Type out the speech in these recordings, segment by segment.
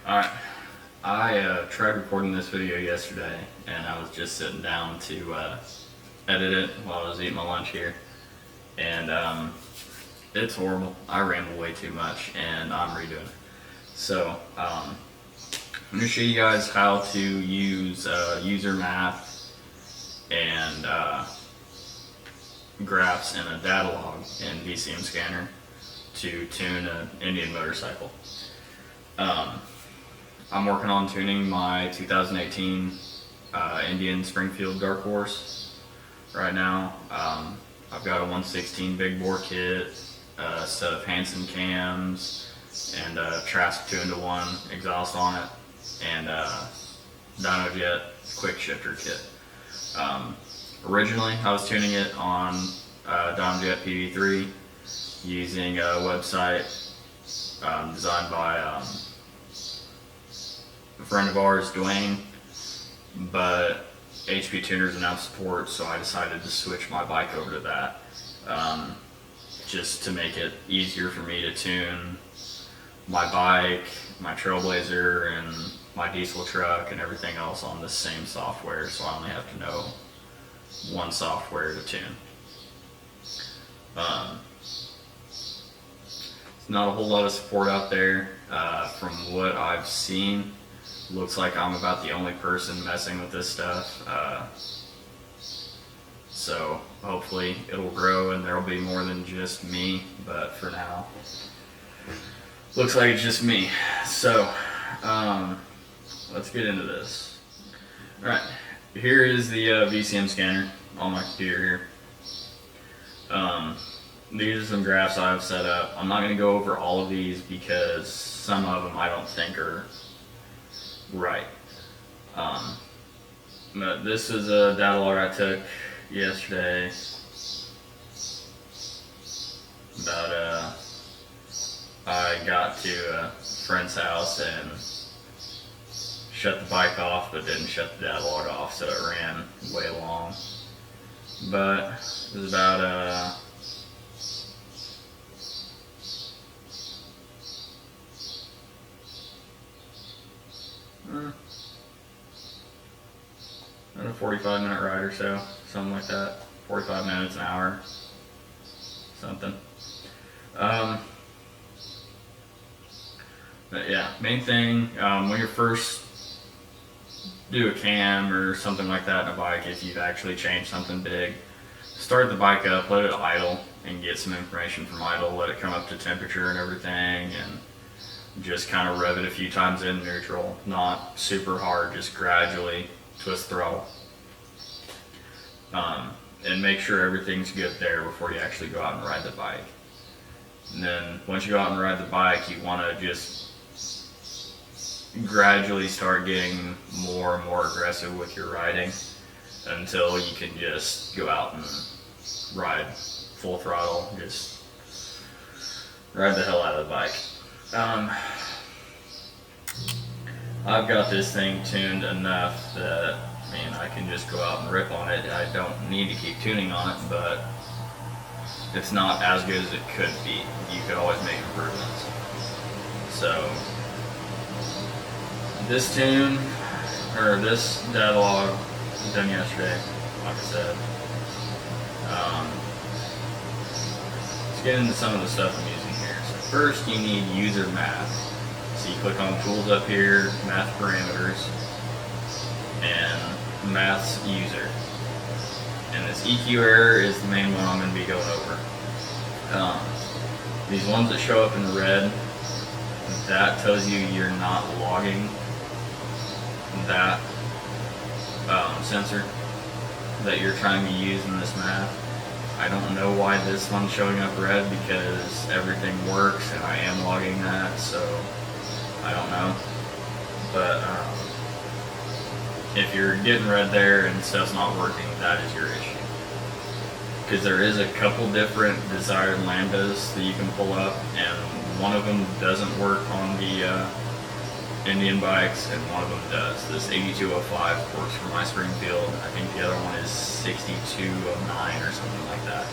Alright, I tried recording this video yesterday and I was just sitting down to edit it while I was eating my lunch here, and it's horrible. I ramble way too much and I'm redoing it. So I'm going to show you guys how to use user math and graphs in a data log in VCM Scanner to tune an Indian motorcycle. I'm working on tuning my 2018 Indian Springfield Dark Horse right now. I've got a 116 big bore kit, a set of Hansen cams, and a Trask 2-in-1 exhaust on it, and DynoJet quick shifter kit. Originally, I was tuning it on DynoJet PV3 using a website designed by a friend of ours, Dwayne, but HP Tuners announced support, so I decided to switch my bike over to that, just to make it easier for me to tune my bike, my Trailblazer, and my diesel truck, and everything else on the same software, so I only have to know one software to tune. There's not a whole lot of support out there. From what I've seen, looks like I'm about the only person messing with this stuff. So hopefully it'll grow and there'll be more than just me, but for now, looks like it's just me. So let's get into this. Alright, here is the VCM scanner on my computer here. These are some graphs I've set up. I'm not going to go over all of these because some of them I don't think are right. But this is a data log I took yesterday about I got to a friend's house and shut the bike off, but didn't shut the data log off, so it ran way long. But it was about a 45-minute ride or so, something like that. 45 minutes, an hour, something. But yeah, main thing, when you first do a cam or something like that in a bike, if you've actually changed something big, start the bike up, let it idle, and get some information from idle, let it come up to temperature and everything, and just kind of rev it a few times in neutral, not super hard, just gradually twist throttle. And make sure everything's good there before you actually go out and ride the bike. And then once you go out and ride the bike, you want to just gradually start getting more and more aggressive with your riding until you can just go out and ride full throttle, just ride the hell out of the bike. I've got this thing tuned enough that, I mean, I can just go out and rip on it. I don't need to keep tuning on it, but it's not as good as it could be. You could always make improvements. So this tune, or this data log, was done yesterday, like I said. Let's get into some of the stuff I'm using here. So first, you need user math. So you click on tools up here, math parameters, and maths user. And this EQ error is the main one I'm going to be going over. These ones that show up in red, that tells you you're not logging that sensor that you're trying to use in this math. I don't know why this one's showing up red, because everything works and I am logging that, so I don't know. But if you're getting red there and stuff's not working, that is your issue. Because there is a couple different desired lambdas that you can pull up, and one of them doesn't work on the Indian bikes, and one of them does. This 8205 works for my Springfield. I think the other one is 6209 or something like that.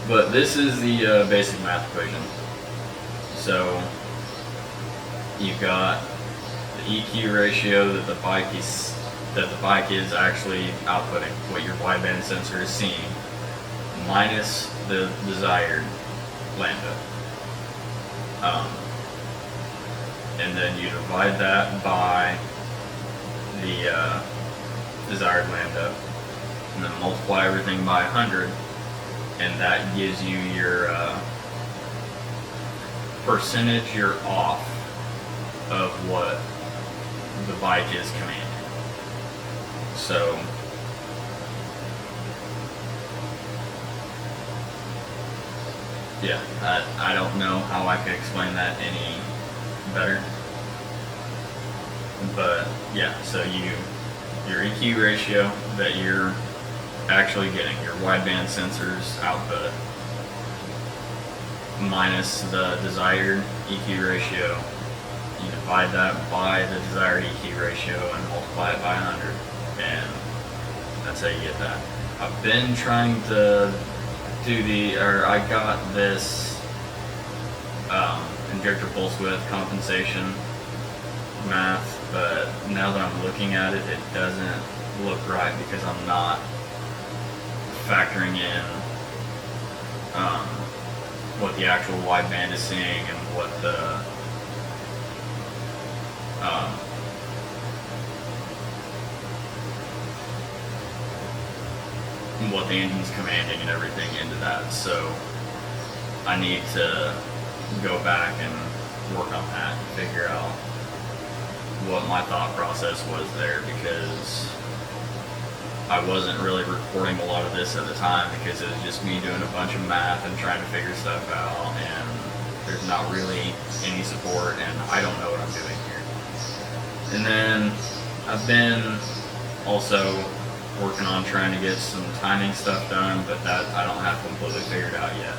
But this is the basic math equation. So you've got the EQ ratio that the bike is actually outputting, what your wideband sensor is seeing, minus the desired lambda. And then you divide that by the desired lambda, and then multiply everything by 100, and that gives you your percentage you're off of what the bike is commanding. So yeah, I don't know how I could explain that any better, but yeah, so your EQ ratio that you're actually getting, your wideband sensor's output, minus the desired EQ ratio, you divide that by the desired EQ ratio and multiply it by 100, and that's how you get that. I've been trying to I got this injector pulse width compensation math, but now that I'm looking at it, it doesn't look right because I'm not factoring in what the actual wideband is seeing and what the engine's commanding and everything into that. So I need to go back and work on that and figure out what my thought process was there, because I wasn't really recording a lot of this at the time because it was just me doing a bunch of math and trying to figure stuff out, and there's not really any support, and I don't know what I'm doing here. And then I've been also working on trying to get some timing stuff done, but that I don't have completely figured out yet.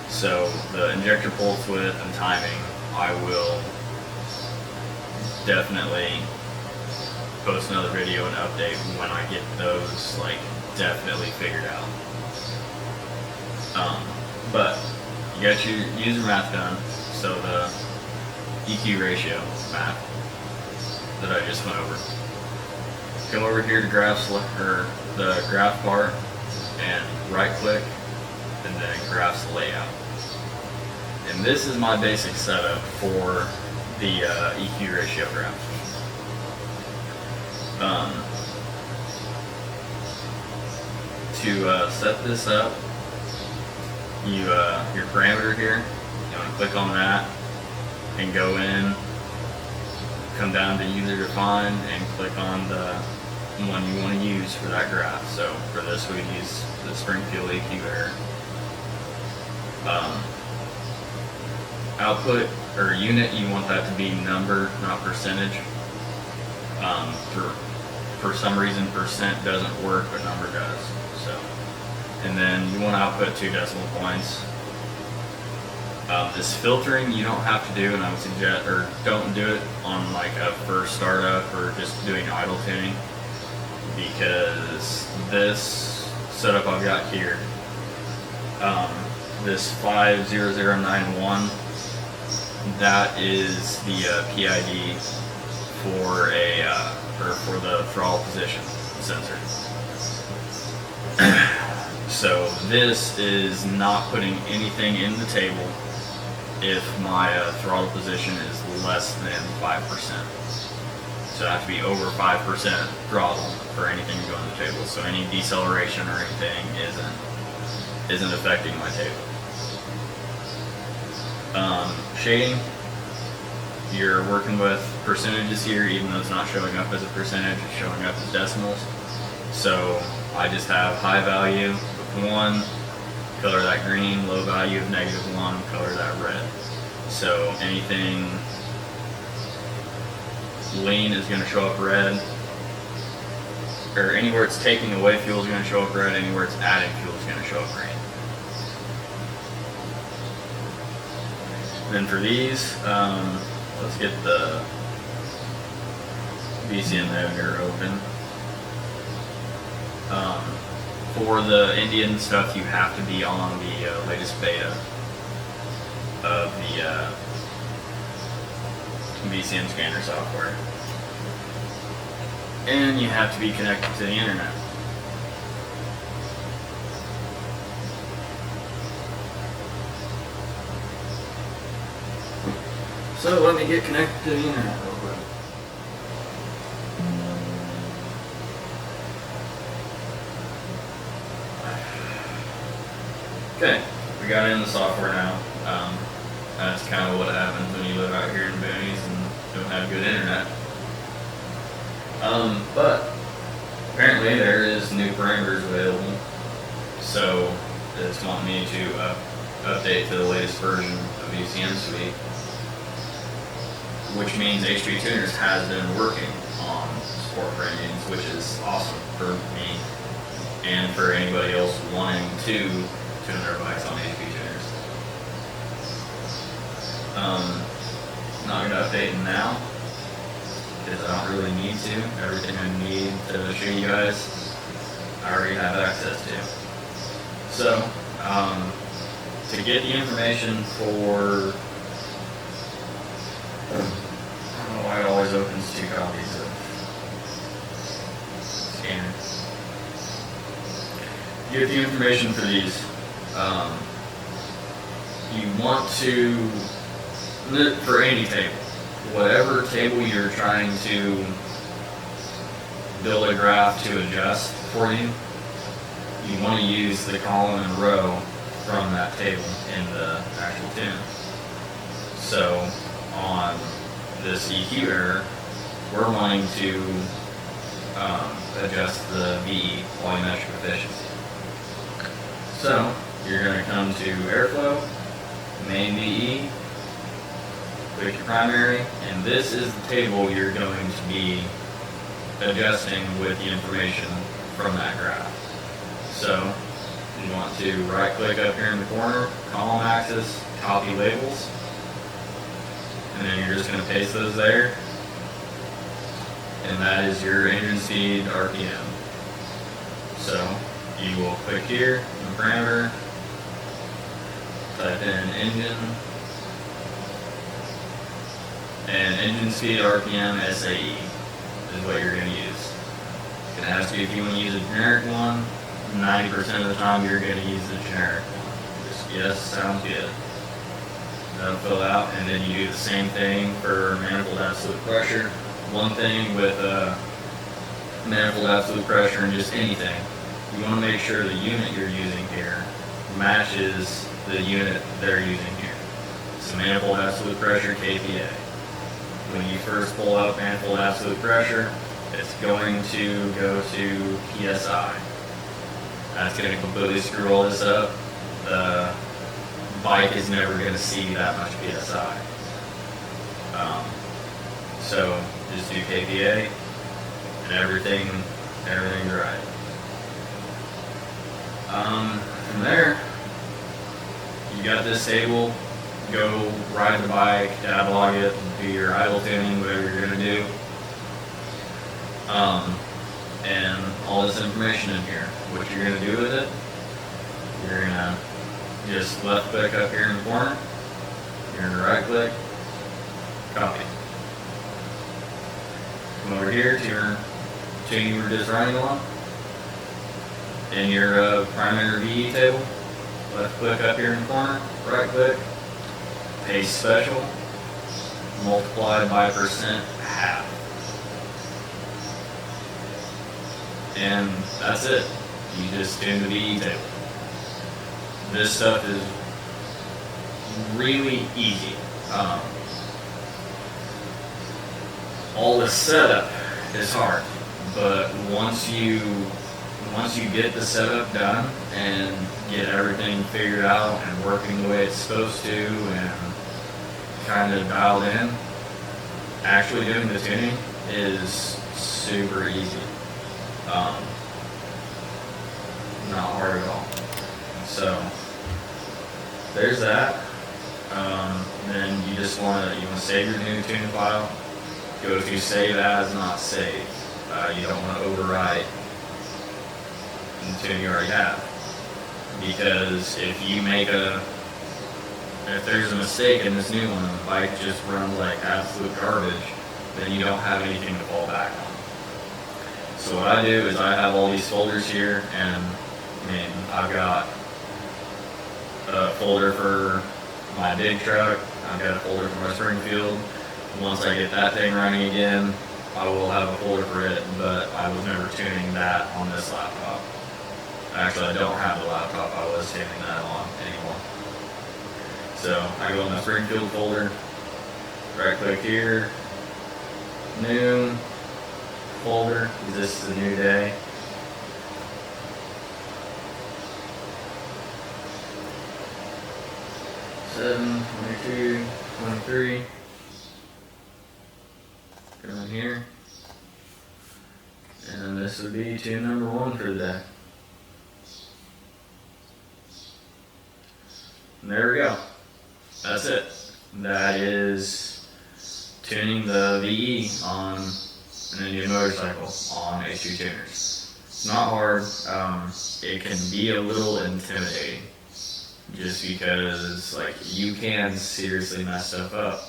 So the injector pulse width and timing, I will definitely post another video and update when I get those definitely figured out. But you got your user math done, so the EQ ratio math that I just went over. Come over here to the graph bar and right click, and then graphs layout. And this is my basic setup for the EQ ratio graph. To set this up, your parameter here, you want to click on that and go in, come down to user define and click on the one you want to use for that graph. So for this we use the Springfield EQ error. Output or unit, you want that to be number, not percentage. For some reason percent doesn't work, but number does. So, and then you want to output 2 decimal points. This filtering you don't have to do, and I would suggest, or don't do it on a first startup or just doing idle tuning, because this setup I've got here, this 50091, that is the PID for for the throttle position sensor. So this is not putting anything in the table if my throttle position is less than 5%. So I have to be over 5% throttle for anything to go on the table. So any deceleration or anything isn't affecting my table. Shading, you're working with percentages here, even though it's not showing up as a percentage, it's showing up as decimals. So I just have high value of 1, color that green, low value of -1, color that red. So anything lean is going to show up red, or anywhere it's taking away fuel is going to show up red, anywhere it's adding fuel is going to show up green. Then for these, let's get the VCM editor open. For the Indian stuff, you have to be on the latest beta of the VCM Scanner software. And you have to be connected to the internet. So let me get connected to the internet real quick. Okay, we got in the software now. That's kind of what happens when you live out here in the boonies and don't have good internet. But apparently there is new parameters available, so it's wanting me to update to the latest version of VCM Suite, which means HP Tuners has been working on support for engines, which is awesome for me and for anybody else wanting to tune their bikes on HP Tuners. Not going to update now because I don't really need to. Everything I need to show you guys, I already have access to. So, to get the information for, I don't know why it always opens 2 copies of Scanner. Get the information for these. You want to, for any table, whatever table you're trying to build a graph to adjust for you, you want to use the column and row from that table in the actual tune. So on this EQ error, we're wanting to adjust the VE, volumetric efficiency. So you're going to come to airflow, main VE, click your primary, and this is the table you're going to be adjusting with the information from that graph. So you want to right click up here in the corner, column axis, copy labels, and then you're just going to paste those there, and that is your engine speed RPM. So you will click here in the parameter, type in engine, and engine speed RPM SAE is what you're going to use. It's going to ask you if you want to use a generic one. 90% of the time you're going to use the generic one. Just yes, sounds good. That'll fill out, and then you do the same thing for manifold absolute pressure. One thing with manifold absolute pressure and just anything, you want to make sure the unit you're using here matches the unit they're using here. So manifold absolute pressure, KPA. When you first pull up manifold absolute pressure, it's going to go to PSI. That's going to completely screw all this up. The bike is never going to see that much PSI. So just do KPA and everything's right. From there, you got this table, go ride the bike, catalog it, do your idle tuning, whatever you're going to do. And all this information in here. What you're going to do with it, you're going to just left click up here in the corner, you're going to right click, copy. Come over here to your tune you were just running on. In your primary VE table, left click up here in the corner, right click, paste special, multiplied by percent half. And that's it. You just tune the VE table. This stuff is really easy. All the setup is hard, but once you get the setup done and get everything figured out and working the way it's supposed to and kind of dialed in, actually doing the tuning is super easy. Not hard at all. So there's that. Then you just want to save your new tune file. Go to save as, not save. You don't want to overwrite the tune you already have, because if you make a if there's a mistake in this new one and the bike just runs like absolute garbage, then you don't have anything to fall back on. So what I do is I have all these folders here, and I mean, I've got a folder for my big truck, I've got a folder for my Springfield. Once I get that thing running again, I will have a folder for it, but I was never tuning that on this laptop. Actually, I don't have the laptop I was tuning that on anymore. So I go in the Springfield folder, right click here, new folder, because this is a new day. Seven, 22, 23. Go in here. And this would be tune number 1 for the day. And there we go. That's it. That is tuning the VE on an Indian motorcycle on HP Tuners. It's not hard. It can be a little intimidating, just because like you can seriously mess stuff up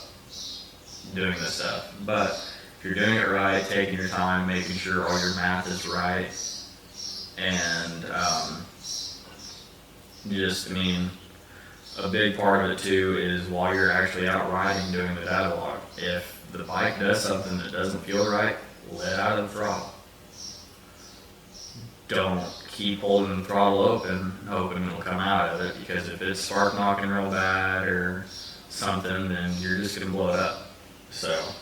doing this stuff. But if you're doing it right, taking your time, making sure all your math is right, and a big part of it too is while you're actually out riding doing the data log. If the bike does something that doesn't feel right, let out of the throttle. Don't keep holding the throttle open, hoping it'll come out of it, because if it's spark knocking real bad or something, then you're just gonna blow it up. So,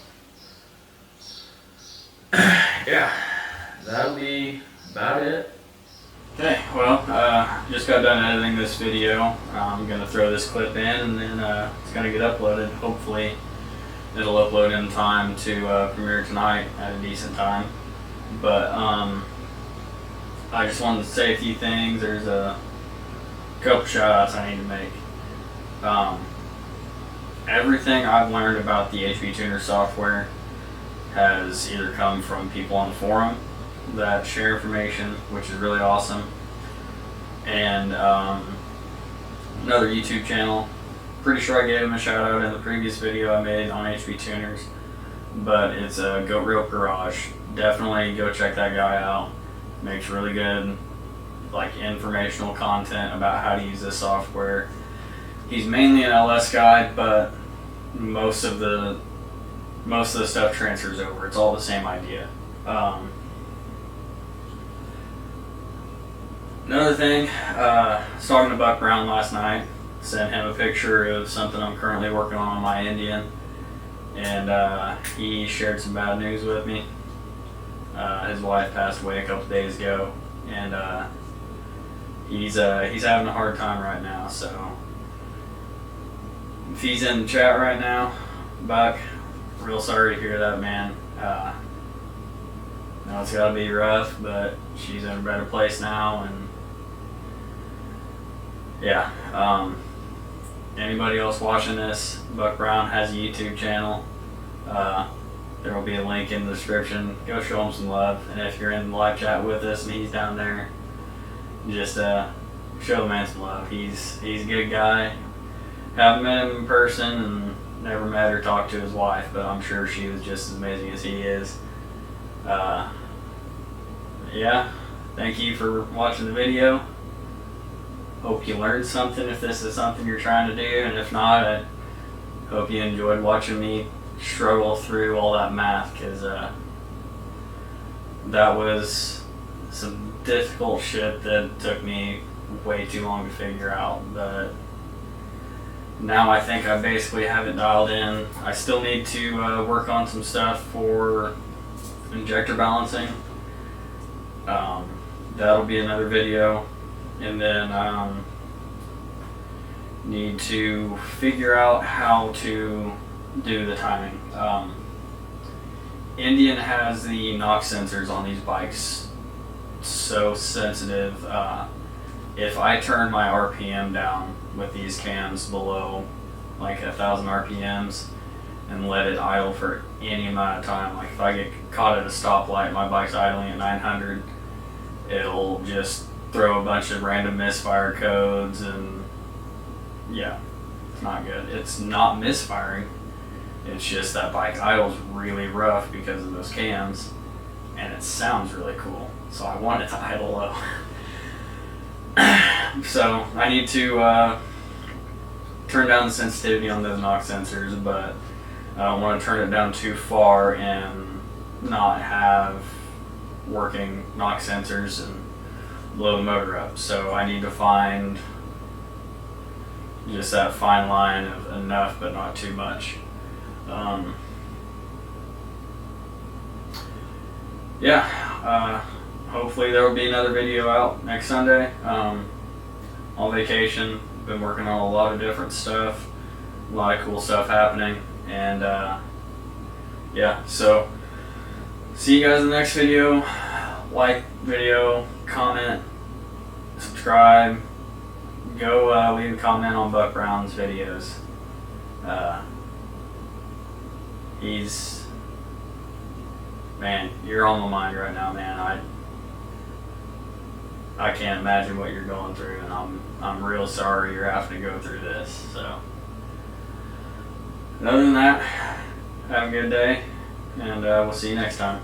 yeah, that'll be about it. Okay, well, just got done editing this video. I'm going to throw this clip in, and then it's going to get uploaded. Hopefully it'll upload in time to premiere tonight at a decent time. But I just wanted to say a few things. There's a couple shout outs I need to make. Everything I've learned about the HP Tuner software has either come from people on the forum that share information, which is really awesome, and another YouTube channel. Pretty sure I gave him a shout out in the previous video I made on HP Tuners, but it's a Goat Real Garage. Definitely go check that guy out. Makes really good, like, informational content about how to use this software. He's mainly an LS guy, but most of the stuff transfers over. It's all the same idea. Another thing, I was talking to Buck Brown last night, sent him a picture of something I'm currently working on my Indian, and he shared some bad news with me. His wife passed away a couple days ago, and he's having a hard time right now, so if he's in the chat right now, Buck, real sorry to hear that, man. No, it's gotta be rough, but she's in a better place now, and yeah, anybody else watching this, Buck Brown has a YouTube channel. There will be a link in the description. Go show him some love, and if you're in the live chat with us and he's down there, just show the man some love. He's a good guy. Haven't met him in person and never met or talked to his wife, but I'm sure she was just as amazing as he is. Yeah, thank you for watching the video. Hope you learned something if this is something you're trying to do, and if not, I hope you enjoyed watching me struggle through all that math, because that was some difficult shit that took me way too long to figure out, but now I think I basically have it dialed in. I still need to work on some stuff for injector balancing. That'll be another video. And then need to figure out how to do the timing. Indian has the NOx sensors on these bikes so sensitive. If I turn my RPM down with these cams below like 1,000 RPMs and let it idle for any amount of time, like if I get caught at a stoplight, my bike's idling at 900, it'll just throw a bunch of random misfire codes, and yeah. not good. It's not misfiring. It's just that bike idles really rough because of those cams, and it sounds really cool. So I want it to idle low. So I need to turn down the sensitivity on those knock sensors, but I don't want to turn it down too far and not have working knock sensors and blow the motor up. So I need to find just that fine line of enough but not too much. Hopefully there will be another video out next Sunday. On vacation, been working on a lot of different stuff, a lot of cool stuff happening, and yeah, so see you guys in the next video. Like video, comment, subscribe, go leave a comment on Buck Brown's videos. Man, you're on my mind right now, man. I can't imagine what you're going through, and I'm real sorry you're having to go through this. So, other than that, have a good day, and we'll see you next time.